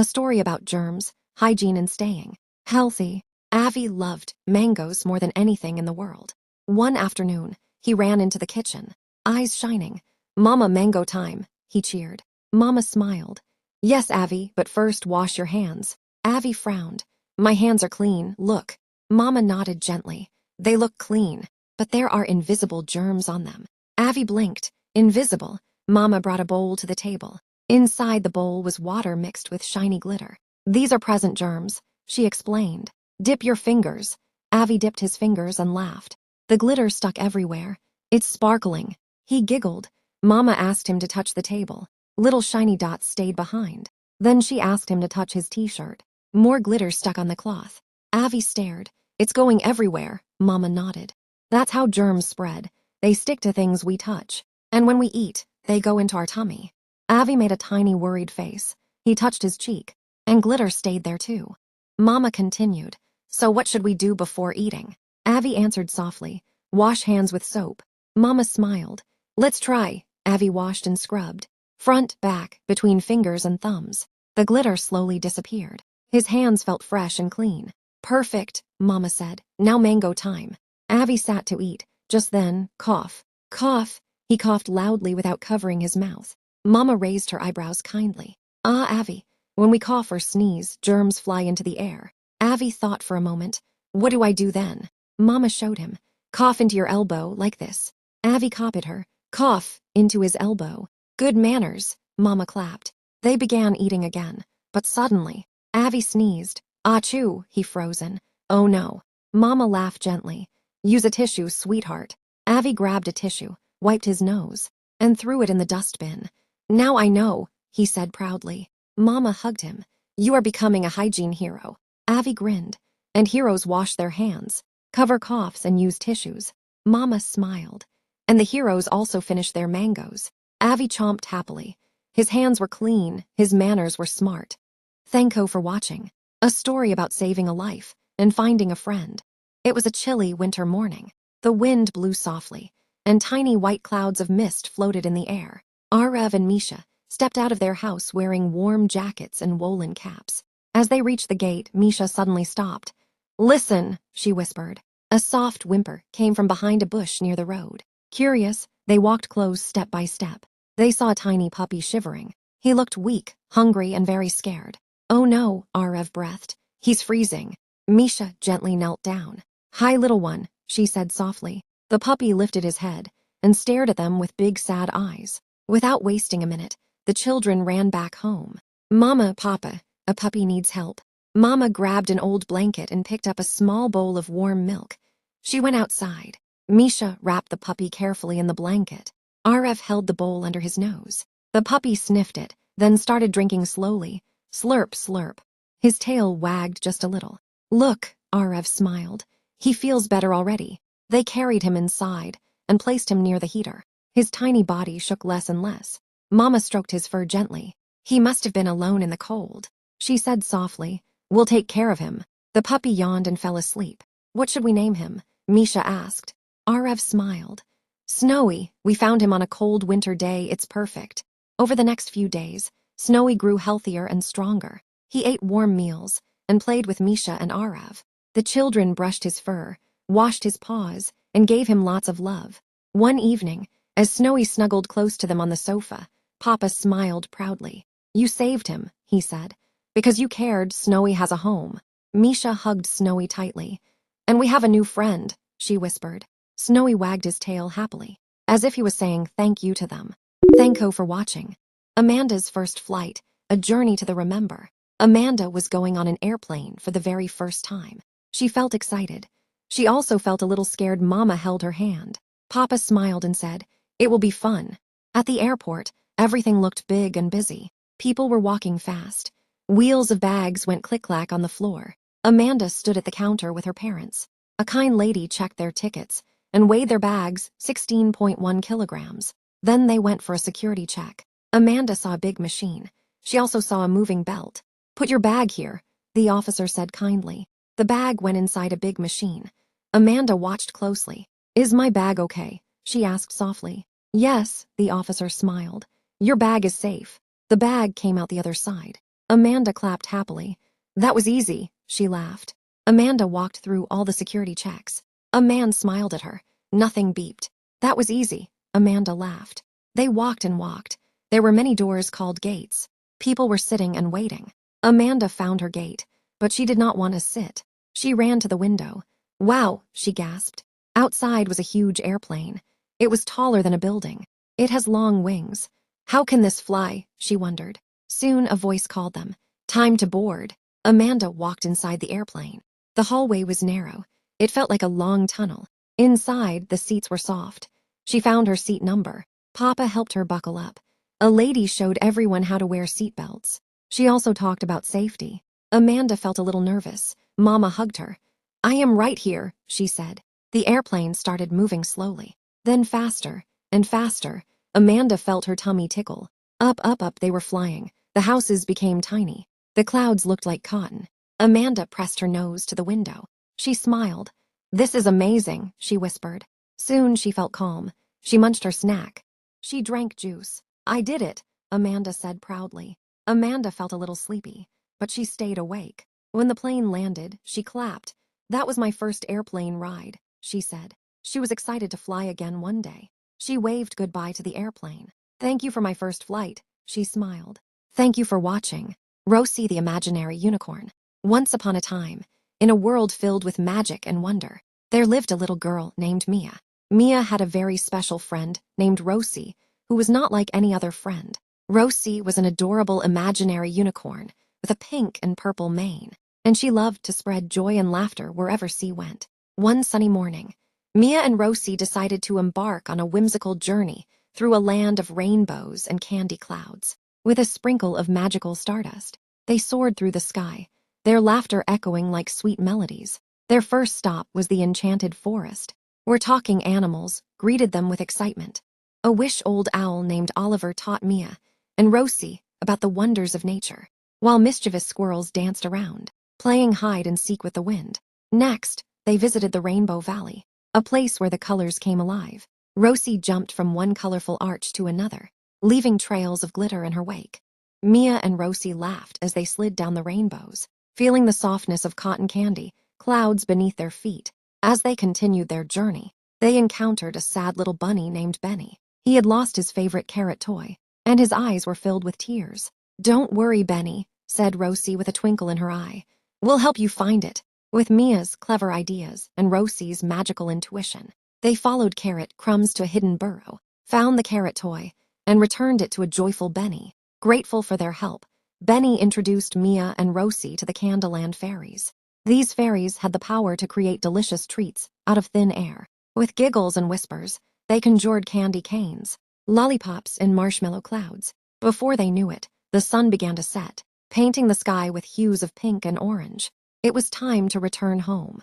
A story about germs, hygiene, and staying healthy. Avi loved mangoes more than anything in the world. One afternoon, he ran into the kitchen, eyes shining. "Mama, mango time," he cheered. Mama smiled. "Yes, Avi, but first wash your hands." Avi frowned. "My hands are clean, look." Mama nodded gently. "They look clean, but there are invisible germs on them." Avi blinked. "Invisible?" Mama brought a bowl to the table. Inside the bowl was water mixed with shiny glitter. "These are present germs," she explained. "Dip your fingers." Avi dipped his fingers and laughed. The glitter stuck everywhere. "It's sparkling." He giggled. Mama asked him to touch the table. Little shiny dots stayed behind. Then she asked him to touch his t-shirt. More glitter stuck on the cloth. Avi stared. "It's going everywhere," Mama nodded. "That's how germs spread. They stick to things we touch. And when we eat, they go into our tummy." Avi made a tiny worried face. He touched his cheek, and glitter stayed there too. Mama continued. "So what should we do before eating?" Avi answered softly. "Wash hands with soap." Mama smiled. "Let's try." Avi washed and scrubbed. Front, back, between fingers and thumbs. The glitter slowly disappeared. His hands felt fresh and clean. "Perfect," Mama said. "Now mango time." Avi sat to eat. Just then, cough. Cough. He coughed loudly without covering his mouth. Mama raised her eyebrows kindly. "Ah, Avi, when we cough or sneeze, germs fly into the air." Avi thought for a moment. "What do I do then?" Mama showed him. "Cough into your elbow, like this." Avi copied her. Cough into his elbow. "Good manners," Mama clapped. They began eating again. But suddenly, Avi sneezed. "Achoo," he frozen. "Oh no." Mama laughed gently. "Use a tissue, sweetheart." Avi grabbed a tissue, wiped his nose, and threw it in the dustbin. "Now I know," he said proudly. Mama hugged him. "You are becoming a hygiene hero." Avi grinned. "And heroes wash their hands, cover coughs, and use tissues." Mama smiled. "And the heroes also finish their mangoes." Avi chomped happily. His hands were clean, his manners were smart. Thanko for watching. A story about saving a life and finding a friend. It was a chilly winter morning. The wind blew softly, and tiny white clouds of mist floated in the air. Arev and Misha stepped out of their house wearing warm jackets and woolen caps. As they reached the gate, Misha suddenly stopped. "Listen," she whispered. A soft whimper came from behind a bush near the road. Curious, they walked close step by step. They saw a tiny puppy shivering. He looked weak, hungry, and very scared. "Oh no," Arev breathed. "He's freezing." Misha gently knelt down. "Hi, little one," she said softly. The puppy lifted his head and stared at them with big sad eyes. Without wasting a minute, the children ran back home. "Mama, Papa, a puppy needs help." Mama grabbed an old blanket and picked up a small bowl of warm milk. She went outside. Misha wrapped the puppy carefully in the blanket. Arev held the bowl under his nose. The puppy sniffed it, then started drinking slowly. Slurp, slurp. His tail wagged just a little. "Look," Arev smiled. "He feels better already." They carried him inside and placed him near the heater. His tiny body shook less and less. Mama stroked his fur gently. "He must have been alone in the cold," she said softly. "We'll take care of him." The puppy yawned and fell asleep. "What should we name him?" Misha asked. Arev smiled. "Snowy. We found him on a cold winter day. It's perfect." Over the next few days, Snowy grew healthier and stronger. He ate warm meals and played with Misha and Arev. The children brushed his fur, washed his paws, and gave him lots of love. One evening, as Snowy snuggled close to them on the sofa, Papa smiled proudly. "You saved him," he said. "Because you cared, Snowy has a home." Misha hugged Snowy tightly. "And we have a new friend," she whispered. Snowy wagged his tail happily, as if he was saying thank you to them. Thanko for watching. Amanda's first flight, a journey to the remember. Amanda was going on an airplane for the very first time. She felt excited. She also felt a little scared. Mama held her hand. Papa smiled and said, "It will be fun." At the airport, everything looked big and busy. People were walking fast. Wheels of bags went click-clack on the floor. Amanda stood at the counter with her parents. A kind lady checked their tickets and weighed their bags, 16.1 kilograms. Then they went for a security check. Amanda saw a big machine. She also saw a moving belt. "Put your bag here," the officer said kindly. The bag went inside a big machine. Amanda watched closely. "Is my bag okay?" she asked softly. "Yes," the officer smiled. "Your bag is safe." The bag came out the other side. Amanda clapped happily. That was easy, she laughed. Amanda walked through all the security checks. A man smiled at her. Nothing beeped. That was easy, Amanda laughed. They walked and walked. There were many doors called gates. People were sitting and waiting. Amanda found her gate, but she did not want to sit. She ran to the window. Wow, she gasped. Outside was a huge airplane. It was taller than a building. It has long wings. How can this fly? She wondered. Soon a voice called them. Time to board. Amanda walked inside the airplane. The hallway was narrow. It felt like a long tunnel. Inside, the seats were soft. She found her seat number. Papa helped her buckle up. A lady showed everyone how to wear seatbelts. She also talked about safety. Amanda felt a little nervous. Mama hugged her. I am right here, she said. The airplane started moving slowly. Then faster and faster. Amanda felt her tummy tickle. Up, up, up they were flying. The houses became tiny. The clouds looked like cotton. Amanda pressed her nose to the window. She smiled. This is amazing, she whispered. Soon she felt calm. She munched her snack. She drank juice. I did it, Amanda said proudly. Amanda felt a little sleepy, but she stayed awake. When the plane landed, she clapped. That was my first airplane ride, she said. She was excited to fly again one day. She waved goodbye to the airplane. Thank you for my first flight, she smiled. Thank you for watching. Rosie the Imaginary Unicorn. Once upon a time, in a world filled with magic and wonder, there lived a little girl named Mia. Mia had a very special friend named Rosie, who was not like any other friend. Rosie was an adorable imaginary unicorn with a pink and purple mane, and she loved to spread joy and laughter wherever she went. One sunny morning, Mia and Rosie decided to embark on a whimsical journey through a land of rainbows and candy clouds. With a sprinkle of magical stardust, they soared through the sky, their laughter echoing like sweet melodies. Their first stop was the enchanted forest, where talking animals greeted them with excitement. A wish-old owl named Oliver taught Mia and Rosie about the wonders of nature, while mischievous squirrels danced around, playing hide-and-seek with the wind. Next, they visited the Rainbow Valley, a place where the colors came alive. Rosie jumped from one colorful arch to another, leaving trails of glitter in her wake. Mia and Rosie laughed as they slid down the rainbows, feeling the softness of cotton candy clouds beneath their feet. As they continued their journey, they encountered a sad little bunny named Benny. He had lost his favorite carrot toy, and his eyes were filled with tears. Don't worry, Benny, said Rosie with a twinkle in her eye. We'll help you find it. With Mia's clever ideas and Rosie's magical intuition, they followed Carrot Crumbs to a hidden burrow, found the carrot toy, and returned it to a joyful Benny. Grateful for their help, Benny introduced Mia and Rosie to the Candyland fairies. These fairies had the power to create delicious treats out of thin air. With giggles and whispers, they conjured candy canes, lollipops, and marshmallow clouds. Before they knew it, the sun began to set, painting the sky with hues of pink and orange. It was time to return home.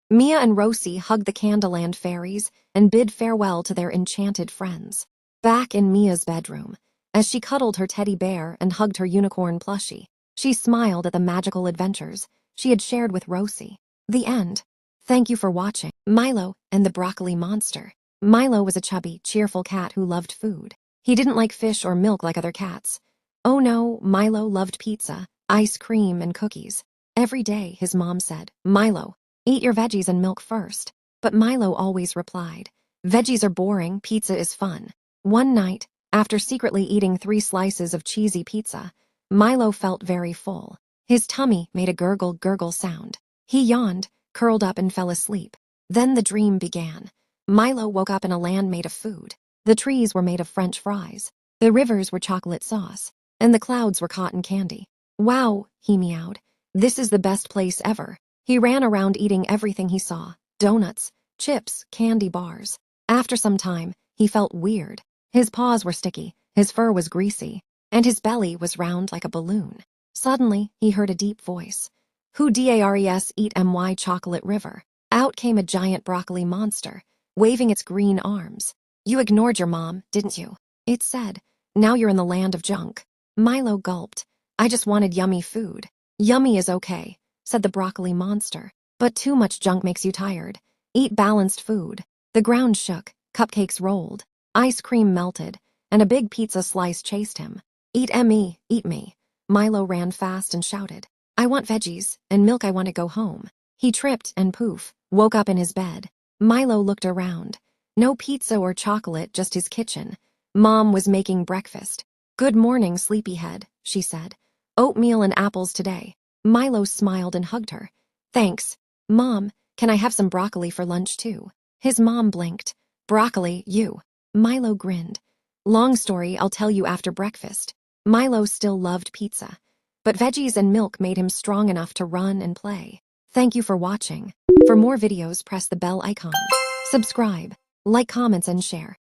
Mia and Rosie hugged the Candyland fairies and bid farewell to their enchanted friends. Back in Mia's bedroom, as she cuddled her teddy bear and hugged her unicorn plushie, she smiled at the magical adventures she had shared with Rosie. The end. Thank you for watching. Milo and the Broccoli Monster. Milo was a chubby, cheerful cat who loved food. He didn't like fish or milk like other cats. Oh no, Milo loved pizza, ice cream, and cookies. Every day, his mom said, Milo, eat your veggies and milk first. But Milo always replied, veggies are boring, pizza is fun. One night, after secretly eating 3 slices of cheesy pizza, Milo felt very full. His tummy made a gurgle sound. He yawned, curled up, and fell asleep. Then the dream began. Milo woke up in a land made of food. The trees were made of French fries. The rivers were chocolate sauce. And the clouds were cotton candy. Wow, he meowed. This is the best place ever. He ran around eating everything he saw. Donuts, chips, candy bars. After some time, he felt weird. His paws were sticky, his fur was greasy, and his belly was round like a balloon. Suddenly, he heard a deep voice. Who dares eat my chocolate river? Out came a giant broccoli monster, waving its green arms. You ignored your mom, didn't you? It said. Now you're in the land of junk. Milo gulped. I just wanted yummy food. Yummy is okay, said the broccoli monster, but too much junk makes you tired. Eat balanced food. The ground shook, cupcakes rolled, ice cream melted, and a big pizza slice chased him. Eat me, eat me. Milo ran fast and shouted, I want veggies, and milk, I want to go home. He tripped and poof, woke up in his bed. Milo looked around. No pizza or chocolate, just his kitchen. Mom was making breakfast. Good morning, sleepyhead, she said. Oatmeal and apples today. Milo smiled and hugged her. Thanks. Mom, can I have some broccoli for lunch too? His mom blinked. Broccoli, you. Milo grinned. Long story, I'll tell you after breakfast. Milo still loved pizza, but veggies and milk made him strong enough to run and play. Thank you for watching. For more videos, press the bell icon. Subscribe, like, comments, and share.